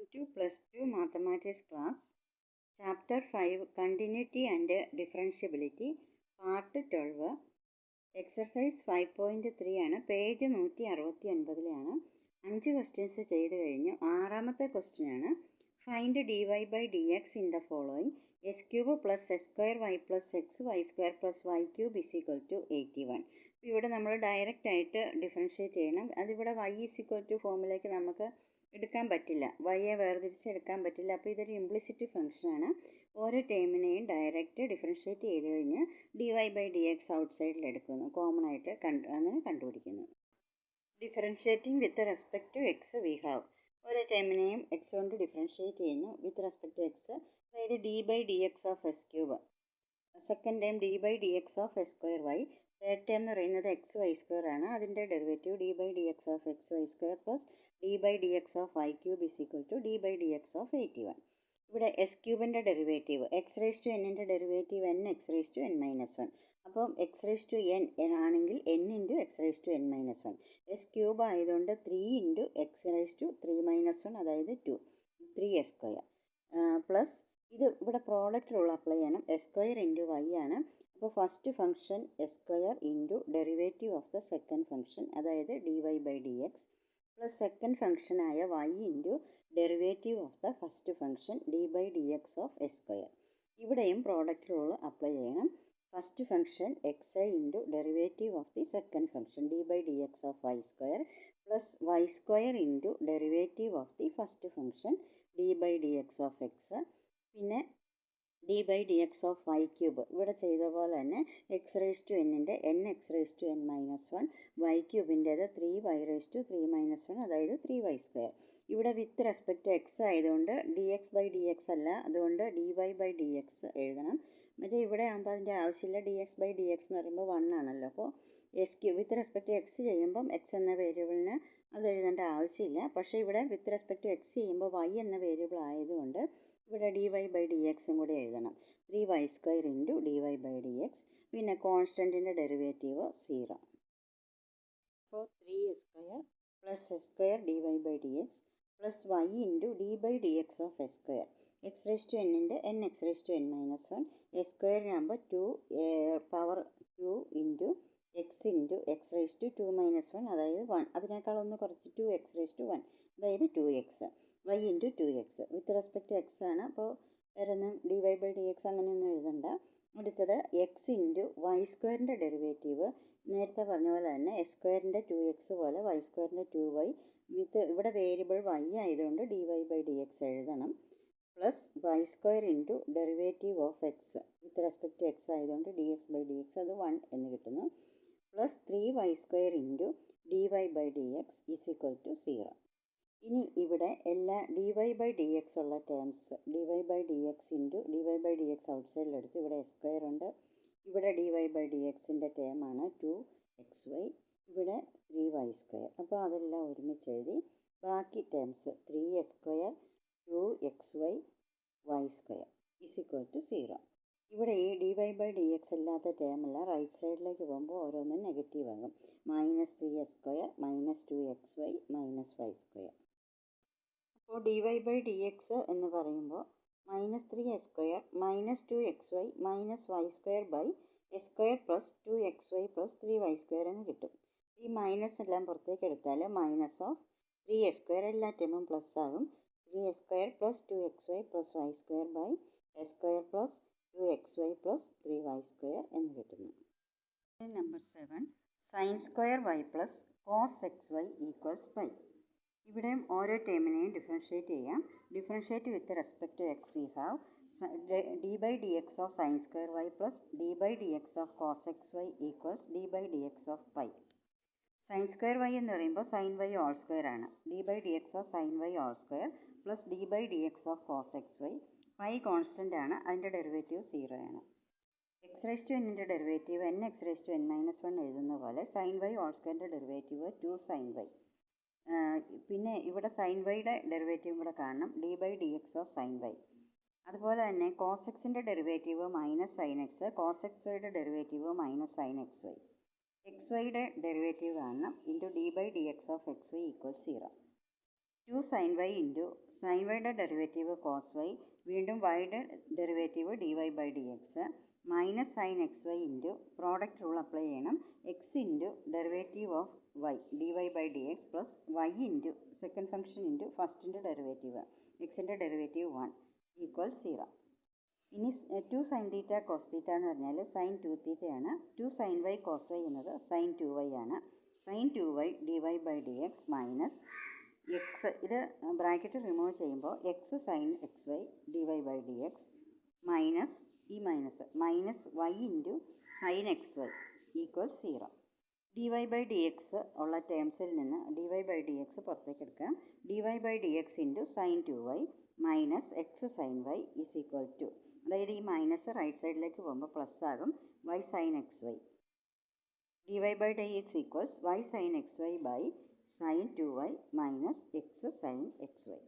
Welcome to Plus 2 Mathematics class, Chapter 5 Continuity and Differentiability, Part 12, Exercise 5.3 ആണ്. Page 169 5 questions ചെയ്ത് കഴിഞ്ഞു. ആറാമത്തെ question ആണ്. Find dy by dx in the following s cube plus s square y plus x y square plus y cube is equal to 81. ഇവിടെ നമ്മൾ direct ആയിട്ട് differentiate ചെയ്യണം. അതിവിടെ y is equal to ഫോമിലേക്ക് നമുക്ക് എടുക്കാൻ പറ്റില്ല, വൈയെ വേർതിരിച്ചെടുക്കാൻ പറ്റില്ല. അപ്പോൾ ഇതൊരു ഇംപ്ലിസിറ്റ് ഫംഗ്ഷനാണ്. ഓരോ ടേമിനെയും ഡയറക്റ്റ് ഡിഫറൻഷ്യേറ്റ് ചെയ്ത് കഴിഞ്ഞ് dy by dx ഔട്ട് സൈഡിൽ എടുക്കുന്നു, കോമൺ ആയിട്ട് അങ്ങനെ കണ്ടുപിടിക്കുന്നു. Differentiating with respect to x we have, ഓരോ ടേമിനെയും എക്സ് കൊണ്ട് ഡിഫറൻഷ്യേറ്റ് ചെയ്യുന്നു വിത്ത് റെസ്പെക്ട് ടു എക്സ്. അതായത് d by D X of s cube, second term d by D X of S square y, third term എന്ന് പറയുന്നത് x y square ആണ്. അതിൻ്റെ derivative d by D X of X y square plus D by D X of y cube is equal to d by D X of 81. ഇവിടെ S ക്യൂബിൻ്റെ derivative X raise to എന്നിൻ്റെ derivative N X raise to N minus 1. അപ്പം X raise to N ആണെങ്കിൽ N into X raise to N minus 1. S cube ആയതുകൊണ്ട് 3 into X raise to 3 minus 1, അതായത് 2, 3 S square plus ഇത് ഇവിടെ product rule apply ചെയ്യണം. S square into Y ആണ്. അപ്പോൾ first function S square into derivative of the second function, അതായത് D Y by D X plus second ഫംഗ്ഷനായ Y into derivative of the first function D by D X of S square. ഇവിടെയും product rule apply ചെയ്യണം. First function X Y into derivative of the second function D by D X of Y square plus Y square into derivative of the first function D by D X of X, പിന്നെ D by D X of y cube ഇവിടെ ചെയ്ത പോലെ തന്നെ X raise to എന്നിൻ്റെ N X raise to N minus 1, Y ക്യൂബിൻ്റേത് 3 Y raise to 3 minus 1, അതായത് 3 Y square. ഇവിടെ with respect to X ആയതുകൊണ്ട് D X by D X അല്ല, അതുകൊണ്ട് D Y by D X എഴുതണം. മറ്റേ ഇവിടെ ആകുമ്പോൾ അതിൻ്റെ ആവശ്യമില്ല. D X by D X എന്ന് പറയുമ്പോൾ 1 ആണല്ലോ. അപ്പോൾ S Q with respect to X ചെയ്യുമ്പം എക്സ് എന്ന വേരിയബിളിന് അത് എഴുതേണ്ട ആവശ്യമില്ല. പക്ഷേ ഇവിടെ വിത്ത് റെസ്പെക്ട് ടു എക്സ് ചെയ്യുമ്പോൾ വൈ എന്ന വേരിയബിൾ ആയതുകൊണ്ട് ഇവിടെ ഡി വൈ ബൈ ഡി എക്സും കൂടി എഴുതണം. 3 Y square into D Y by D X, പിന്നെ കോൺസ്റ്റൻറ്റിൻ്റെ ഡെറിവേറ്റീവ് 0. അപ്പോൾ 3 S square plus S square D Y by D X plus Y into D by D X of S square. X raise to എന്നിൻ്റെ N X raise to N minus 1, S സ്ക്വയറിനാകുമ്പോൾ 2 power 2 into X into X raise to 2 minus 1, അതായത് 1. അതിനേക്കാളൊന്ന് കുറച്ച് 2 X raise to 1, അതായത് 2x. Y into 2x with respect to x ആണ്. അപ്പോൾ വേറൊന്നും d Y by D x അങ്ങനെയൊന്നും എഴുതണ്ട. അടുത്തത് എക്സ് ഇൻറ്റു വൈ സ്ക്വയറിൻ്റെ ഡെറിവേറ്റീവ് നേരത്തെ പറഞ്ഞ പോലെ തന്നെ എസ് സ്ക്വയറിൻ്റെ 2x പോലെ വൈ സ്ക്വയറിൻ്റെ 2y വിത്ത് ഇവിടെ വേരിയബിൾ വൈ ആയതുകൊണ്ട് D Y by D X എഴുതണം. Plus Y square into derivative of X with respect to X ആയതുകൊണ്ട് D X by D X, അത് 1 എന്ന് കിട്ടുന്നു. Plus 3 Y square into D Y by D X is equal to 0. ഇനി ഇവിടെ എല്ലാ D Y by D X ഉള്ള terms D Y by D X into D Y by D X out സൈഡിലെടുത്ത് ഇവിടെ S square ഉണ്ട്. ഇവിടെ D Y by D എക്സിൻ്റെ ടേമാണ് 2xy, ഇവിടെ 3y square. അപ്പോൾ അതെല്ലാം ഒരുമിച്ച് എഴുതി ബാക്കി terms 3s square 2xy Y square is equal to 0. ഇവിടെ ഈ D Y by D X ഇല്ലാത്ത ടേമെല്ലാം റൈറ്റ് സൈഡിലേക്ക് പോകുമ്പോൾ ഓരോന്നും നെഗറ്റീവ് ആകും. Minus 3s square minus 2xy minus y square. അപ്പോൾ D Y by D X എന്ന് പറയുമ്പോൾ minus 3s square minus 2xy minus y square by S square plus 2xy plus 3y square എന്ന് കിട്ടും. ഈ മൈനസ് എല്ലാം പുറത്തേക്ക് എടുത്താൽ മൈനസ് ഓഫ് 3s സ്ക്വയർ എല്ലാ ടേമും പ്ലസ് ആകും. 3s square plus 2xy plus y square by S square plus 2xy plus 3y square എന്ന് കിട്ടുന്നു. Number 7 sine square y plus cos X y equals pi. ഇവിടെയും ഓരോ ടേമിനെയും ഡിഫറൻഷ്യേറ്റ് ചെയ്യാം. Differentiate with respect to x we have d by D X of sine square y plus D by D X of cos X y equals d by D X of pi. Sine square Y എന്ന് പറയുമ്പോൾ sine Y whole square ആണ്. D by D X of sine Y whole square plus D by D X of cos X Y. Pi constant ആണ്, അതിൻ്റെ derivative 0 ആണ്. X raise to എന്നിൻ്റെ derivative N X raise to N minus 1 എഴുതുന്ന പോലെ sine Y whole സ്ക്വയറിൻ്റെ derivative 2 sine Y. പിന്നെ ഇവിടെ sine വൈയുടെ ഡെറിവേറ്റീവും കൂടെ കാണണം, D by D X of sine Y. അതുപോലെ തന്നെ കോസ് എക്സിൻ്റെ derivative minus sine X, cos X വൈയുടെ derivative minus sine X Y. X വൈയുടെ ഡെറിവേറ്റീവ് കാണണം into D by D X of X Y equal 0. 2 sin y into sin വൈയുടെ derivative cos Y, വീണ്ടും വൈയുടെ derivative D Y by D X, minus sine X Y into product rule apply ചെയ്യണം, X into derivative of Y D Y by D X plus Y into second function into ഫസ്റ്റിൻ്റെ derivative എക്സിൻ്റെ derivative 1 equal 0. ഇനി 2 sine theta cos theta എന്ന് പറഞ്ഞാൽ sign 2 തീറ്റയാണ്. 2 sine Y cos Y എന്നത് sine 2 Y ആണ്. Sine 2 Y D Y by D X minus X, ഇത് bracket remove ചെയ്യുമ്പോൾ X sine X Y D Y by D X minus ഈ minus Y into sine X Y equal 0. D Y by D X ഉള്ള ടേംസിൽ നിന്ന് D Y by D X പുറത്തേക്ക് എടുക്കാം. D Y by D X into sine 2 y minus x sine y is equal to, അതായത് ഈ minus right സൈഡിലേക്ക് പോകുമ്പോൾ plus ആകും, y sine X Y D Y by D x equals y sine X y by sine 2 y minus x sine X Y.